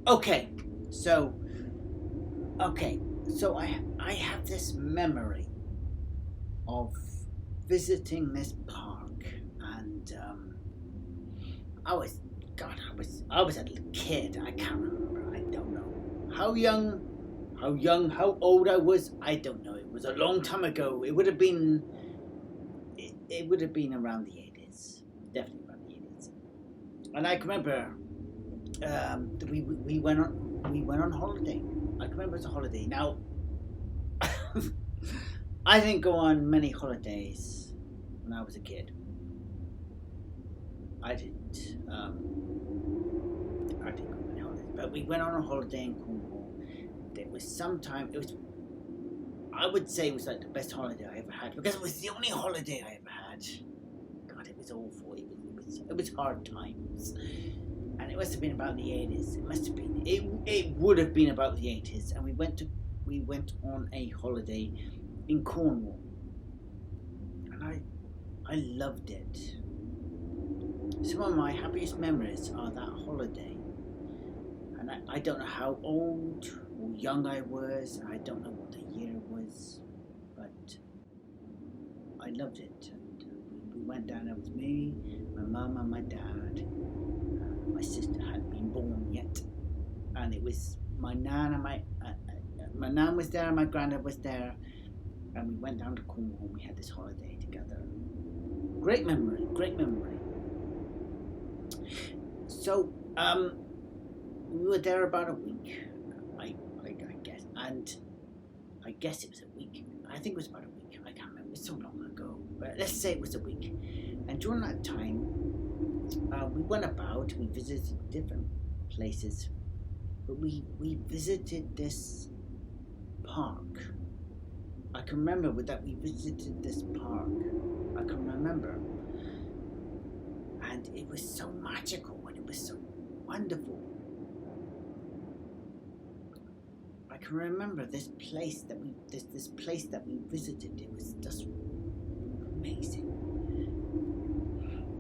Okay, so okay, so I have this memory of visiting this park, and I was God, I was a little kid. I can't remember. I don't know how old I was. I don't know. It was a long time ago. It would have been around the 80s, definitely around the 80s. And I can remember we went on holiday. I can remember it was a holiday. Now I didn't go on many holidays when I was a kid. I didn't. I didn't go on many holidays, but we went on a holiday in Cornwall. It was sometime. It was. I would say it was like the best holiday I ever had because it was the only holiday I ever had. God, it was awful. It was hard times, and it must have been about the 80s. It must have been. It would have been about the 80s, and we went on a holiday in Cornwall, and I loved it. Some of my happiest memories are that holiday, and I don't know how old or young I was. I don't know what the year was, but I loved it. And we went down. It was me, my mum, and my dad. My sister hadn't been born yet, and it was my nan and my nan was there, and my granddad was there, and we went down to Cornwall. And we had this holiday together. Great memory, great memory. So, we were there about a week, I guess, and I guess it was a week. I think it was about a week. I can't remember. It's so long ago, but let's say it was a week. And during that time, we went about. We visited different places, but we visited this park. I can remember with that we visited this park. I can remember, and it was so magical and it was so wonderful. I can remember this place that we visited. It was just amazing.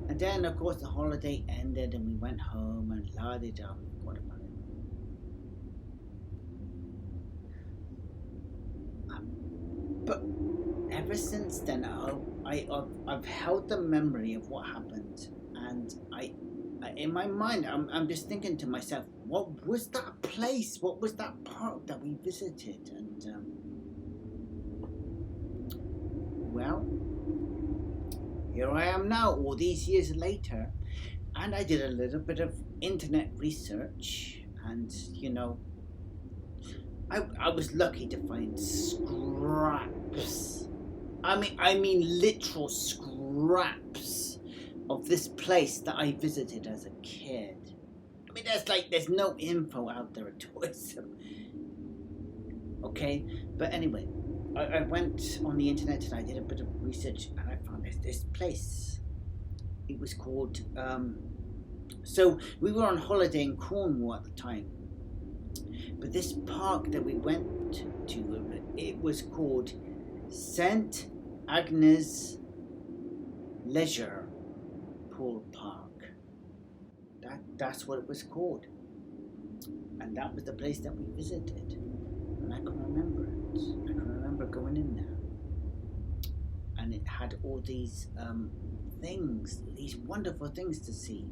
And then, of course, the holiday ended and we went home and la di da, we forgot about it. But ever since then, I've held the memory of what happened, and in my mind, I'm just thinking to myself, what was that place? What was that park that we visited? And well, here I am now, all these years later, and I did a little bit of internet research, and I was lucky to find scraps. I mean literal scraps of this place that I visited as a kid. I mean, there's no info out there at all. So, okay, but anyway, I went on the internet and I did a bit of research and I found this place. It was called. So we were on holiday in Cornwall at the time. But this park that we went to, it was called St. Agnes Leisure Pool Park. That's what it was called. And that was the place that we visited. And I can remember it. I can remember going in there. And it had all these things, these wonderful things to see.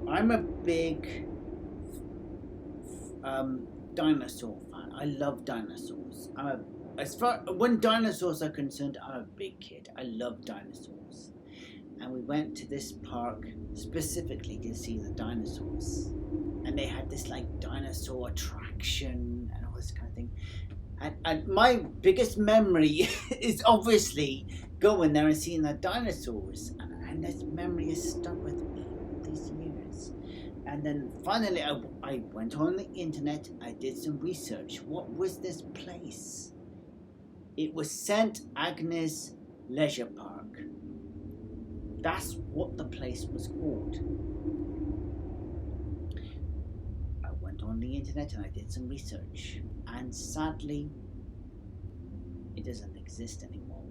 I'm a big dinosaur fan. I love dinosaurs. When dinosaurs are concerned, I'm a big kid. I love dinosaurs. And we went to this park specifically to see the dinosaurs. And they had this like dinosaur attraction and all this kind of thing. And my biggest memory is obviously going there and seeing the dinosaurs. And this memory is stuck with me all these years. And then finally I went on the internet, I did some research. What was this place? It was St. Agnes Leisure Park. That's what the place was called. I went on the internet and I did some research. And sadly, it doesn't exist anymore.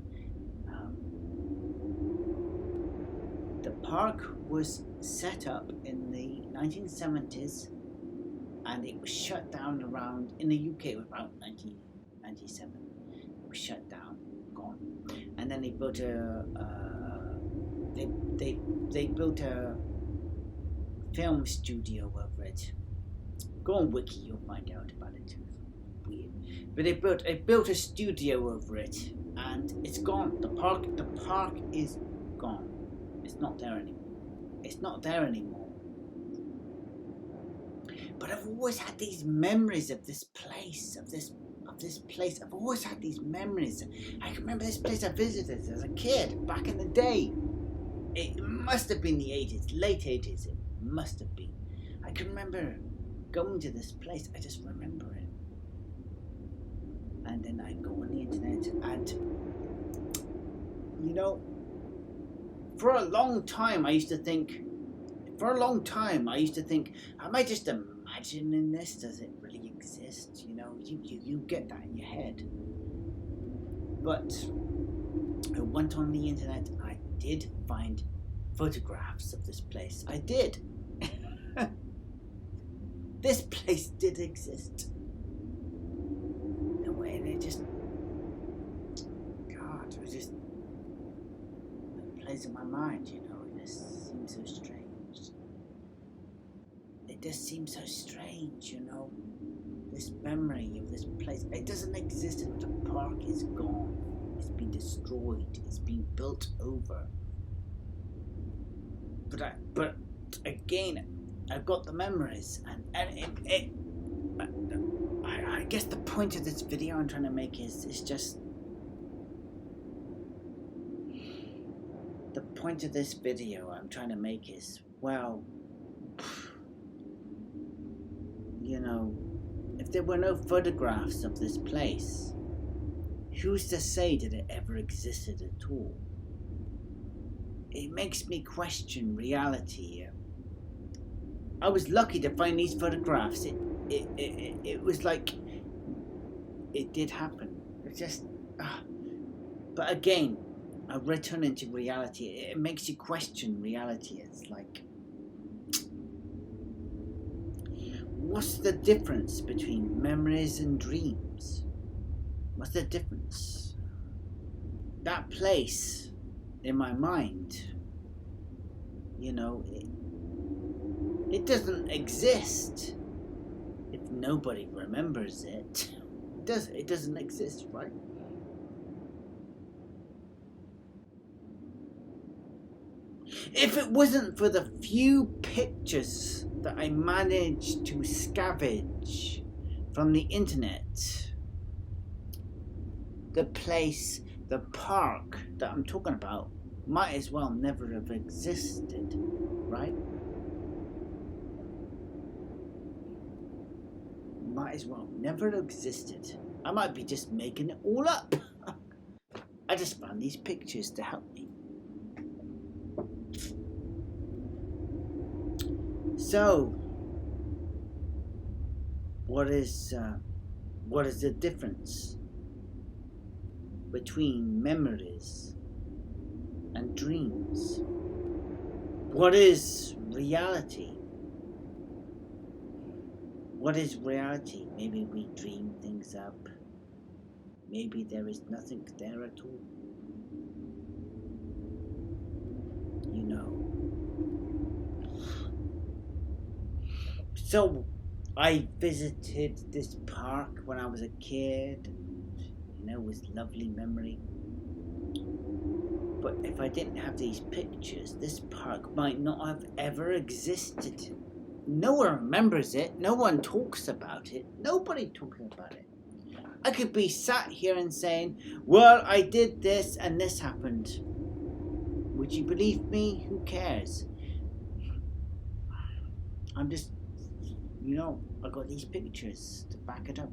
The park was set up in the 1970s, and it was shut down around, in the UK, it was about 1997. It was shut down, gone. And then they built they built a film studio over it. Go on Wiki, you'll find out about it too. Weird. But they built a studio over it, and it's gone. The park is gone. It's not there anymore. It's not there anymore. But I've always had these memories of this place, of this place. I've always had these memories. I can remember this place I visited as a kid back in the day. It must have been the 80s, late 80s. It must have been. I can remember going to this place. I just remember it. And then I go on the internet, and you know, for a long time I used to think, am I just imagining this? Does it really exist? You know, you get that in your head. But I went on the internet and I did find photographs of this place. I did. This place did exist. No way, and it just, God, it was just, it plays in my mind, you know. It just seems so strange. It just seems so strange, you know. This memory of this place, it doesn't exist. The park is gone. It's been destroyed. It's been built over. But again, I've got the memories, and I guess the point of this video I'm trying to make is just, the point of this video I'm trying to make is, well, you know, if there were no photographs of this place, who's to say that it ever existed at all? It makes me question reality. I was lucky to find these photographs. It was like, it did happen. It just, but again, I return into reality. It makes you question reality. It's like, what's the difference between memories and dreams? What's the difference? That place in my mind, you know, it doesn't exist if nobody remembers it. It doesn't exist, right? If it wasn't for the few pictures that I managed to scavenge from the internet, the place, the park that I'm talking about might as well never have existed, right? Might as well never have existed. I might be just making it all up. I just found these pictures to help me. So, what is the difference between memories and dreams? What is reality? What is reality? Maybe we dream things up. Maybe there is nothing there at all. You know. So, I visited this park when I was a kid. You know, it was a lovely memory. But if I didn't have these pictures, this park might not have ever existed. No one remembers it. No one talks about it. Nobody talks about it. I could be sat here and saying, well, I did this and this happened. Would you believe me? Who cares? I'm just, you know, I got these pictures to back it up.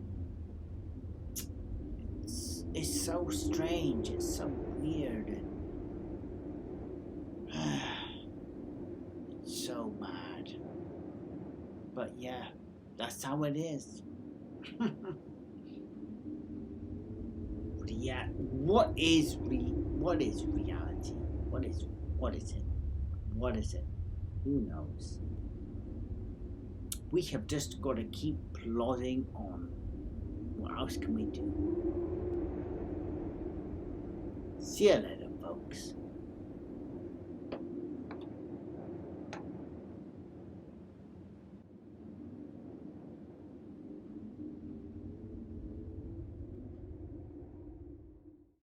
It's so strange. It's so weird. It's so mad. But yeah, that's how it is. But yeah, what is reality? What is it? what is it? Who knows? We have just got to keep plodding on. What else can we do? See you later, folks.